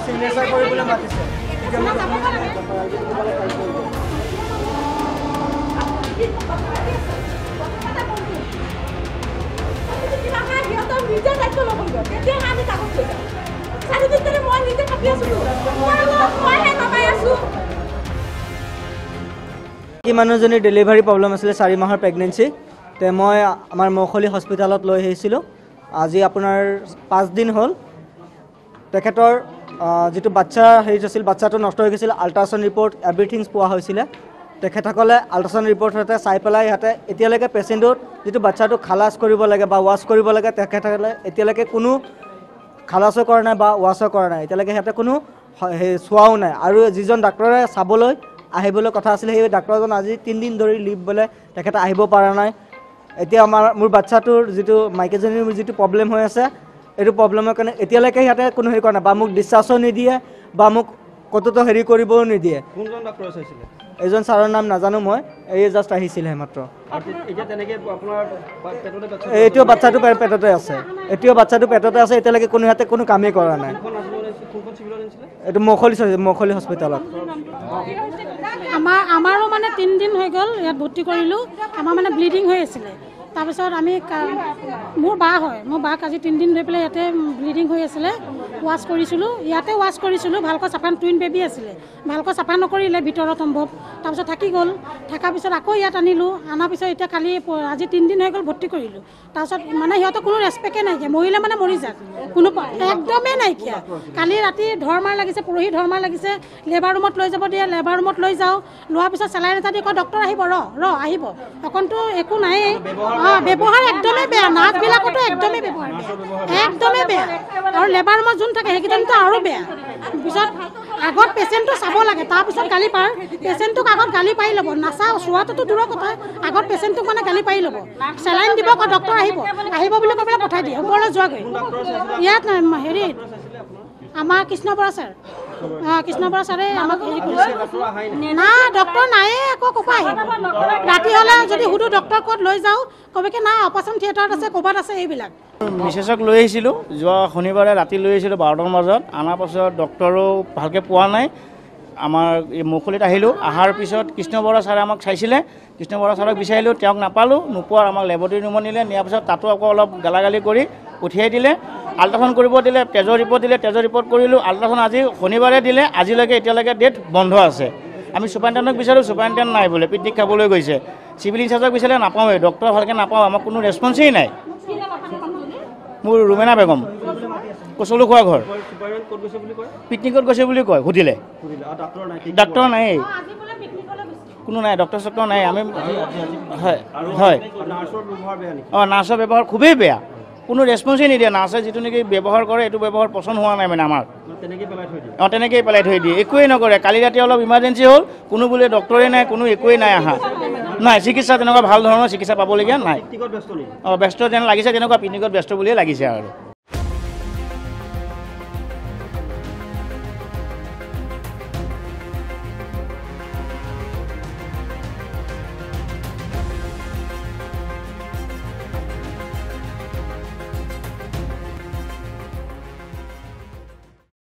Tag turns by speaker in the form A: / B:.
A: signature কৰিবলৈ মাতিছে কি মানুহজনীৰ ডেলিভাৰী প্ৰব্লেম আছিলে 4 মাহৰ প্ৰেগনেঞ্চি তে মই আমাৰ মৌখলি হস্পিটেলত লৈ আহিছিলোঁ আজি আপোনাৰ 5 দিন হ'ল তেখেতৰ যেটো বাচ্চা হেৰি আছিল বাচ্চাটো নষ্ট হৈ গৈছিল আল্ট্ৰাসাউণ্ড ৰিপৰ্ট এভৰিথিংছ পোৱা হৈছিলে তেখেতসকলে আল্ট্ৰাসাউণ্ড ৰিপৰ্ট হতে চাই পেলাই ইয়াতে এতিয়ালৈকে পেচেণ্টৰ যেটো বাচ্চাটো খালাস কৰিব লাগে বা ৱাছ কৰিব লাগে তেখেতসকলে এতিয়ালৈকে কোনো খালাসো কৰা নাই বা ৱাছও কৰা নাই এতিয়ালৈকে ইয়াতে কোনো চোৱাও নাই আৰু যিজন ডাক্তৰে চাবলৈ আহিবলৈ কথা আছিল সেই ডাক্তৰজন আজি 3 দিন ধৰি লিভ বলে তেখেত আহিব পৰা নাই এতিয়া মোৰ বাচ্চাটোৰ যেটো মাইকেজনীৰ যেটো প্ৰবলেম হৈ আছে এটো প্ৰবলেমৰ কাৰণে এতিয়ালৈকে ইয়াতে কোনো হেৰি কৰা নাই বা মোক ডিসচাৰ্জও নিদিয়ে বা মোক কততো হেৰি কৰিবও নিদিয়ে কোনজন ডাক্তৰ আছিল এজন ছাৰৰ নাম নাজানো মই এই জাস্ট আহিছিল মাত্ৰ এতিয়া তেনেকৈ আপোনাৰ পেটতে বাচ্চা এইটো বাচ্চাটো পেটতে আছে এতিয়াও বাচ্চাটো পেটতে আছে এতিয়ালৈকে কোনো ইয়াতে কোনো কামেই কৰা নাই এইটো মৌখলি হস্পিটেলত
B: আমাৰো মানে 3 দিন হৈ গ'ল ইয়াত ভৰ্তি কৰিলোঁ আমাৰ মানে ব্লিডিং হৈ আছিলে তাৰপিছত আমি মোৰ বা হয় মোৰ বাক আজি 3 দিন ধৰি পেলাই ইয়াতে ব্লিডিং হৈ আছিলে ৱাছ কৰিছিলোঁ ইয়াতে ৱাছ কৰিছিলোঁ ভালকৈ চাফা টুইন বেবী আছিলে ভালকৈ চাফা নকৰিলে ভিতৰত সম্ভৱ তাৰপিছত থাকি গ'ল থকাৰ পিছত আকৌ ইয়াত আনিলোঁ আনাৰ পিছত এতিয়া কালি আজি 3 দিন হৈ গ'ল ভৰ্তি কৰিলোঁ তাৰপিছত মানে সিহঁতৰ কোনো ৰেচপেক্টে নাইকিয়া মৰিলে মানে মৰি যাক কোনো একদমেই নাইকিয়া কালি ৰাতি ধৰ্মাৰ লাগিছে পৰহি ধৰ্মাৰ লাগিছে লেবাৰ ৰুমত লৈ যাব দিয়ে লেবাৰ ৰুমত লৈ যাওঁ লোৱাৰ পিছত চেলাইন এটা দি কয় ডক্টৰ আহিব ৰ আহিব অকণতো একো নায়েই ব্যৱহাৰ একদমেই বেয়া নাৰ্ছবিলাকতো একদমেই ব্যৱহাৰ একদমেই বেয়া আৰু লেবাৰ ৰুমত যোন থাকে সেইকেইজনতো আৰু বেয়া পিছত আগত পেচেণ্টটো চাব লাগে তাৰপিছত গালি পাৰ পেচেণ্টটোক আগত গালি পাৰি ল'ব নাচাওঁ চোৱাটোতো দূৰৰ কথা আগত পেচেণ্টটোক মানে গালি পাৰি ল'ব চেলাইন দিব কয় ডক্টৰ আহিব বুলি কৈ পেলাই পঠাই দিয়ে ওপৰলৈ যোৱাগৈ ইয়াত হেৰি আমাৰ কৃষ্ণ বৰা ছাৰ কৃষ্ণ বৰা ছাৰে আমাক হেৰি কৰিছে না ডক্টৰ নায়ে আকৌ ক'ৰ পৰা আহিব ৰাতি হ'লে যদি সুধো ডক্টৰ ক'ত লৈ যাওঁ ক'ব কি নাই অপাৰেশ্যন থিয়েটাৰত আছে ক'ৰবাত আছে এইবিলাক
C: মিছেছক লৈ আহিছিলোঁ যোৱা শনিবাৰে ৰাতি লৈ আহিছিলোঁ 12টাৰ বজাত অনাৰ পাছত ডক্টৰো ভালকৈ পোৱা নাই আমাৰ এই মৌখলিত আহিলোঁ অহাৰ পিছত কৃষ্ণ বৰা ছাৰে আমাক চাইছিলে কৃষ্ণ বৰা ছাৰক বিচাৰিলোঁ তেওঁক নাপালোঁ নোপোৱাৰ আমাক লেবৰেটৰী ৰুমত নিলে নিয়াৰ পিছত তাতো আকৌ অলপ গালাগালি কৰি পঠিয়াই দিলে আল্ট্ৰাসাউণ্ড কৰিব দিলে তেজৰ ৰিপৰ্ট দিলে তেজৰ ৰিপৰ্ট কৰিলোঁ আল্ট্ৰাসাউণ্ড আজি শনিবাৰে দিলে আজিলৈকে এতিয়ালৈকে ডেট বন্ধ আছে আমি ছুপাৰিণ্টেণ্ডেণ্টক বিচাৰোঁ ছুপাৰিণ্টেণ্ডেণ্ট নাই বোলে পিকনিক খাবলৈ গৈছে চিভিল ইনচাৰ্জক বিচাৰিলে নাপাওঁৱেই ডক্টৰ ভালকৈ নাপাওঁ আমাক কোনো ৰেছপন্সেই নাই মোৰ ৰুমেনা বেগম কচলু খোৱা ঘৰ পিকনিকত গৈছে বুলি কয় সুধিলে ডাক্তৰ নাই কোনো নাই ডক্টৰ চক্টৰ নাই আমি হয় হয় নাৰ্ছৰ ব্যৱহাৰ খুবেই বেয়া কোনো ৰেছপন্সেই নিদিয়ে নাৰ্ছে যিটো নেকি ব্যৱহাৰ কৰে এইটো ব্যৱহাৰ পচন্দ হোৱা নাই মানে আমাৰ তেনেকৈয়ে পেলাই থৈ দিয়ে একোৱেই নকৰে কালি ৰাতি অলপ ইমাৰ্জেঞ্চি হ'ল কোনো বোলে ডক্টৰে নাই কোনো একোৱেই নাই আহা নাই চিকিৎসা তেনেকুৱা ভাল ধৰণৰ চিকিৎসা পাবলগীয়া নাই ব্যস্ত যেন লাগিছে তেনেকুৱা পিকনিকত ব্যস্ত বুলিয়ে লাগিছে আৰু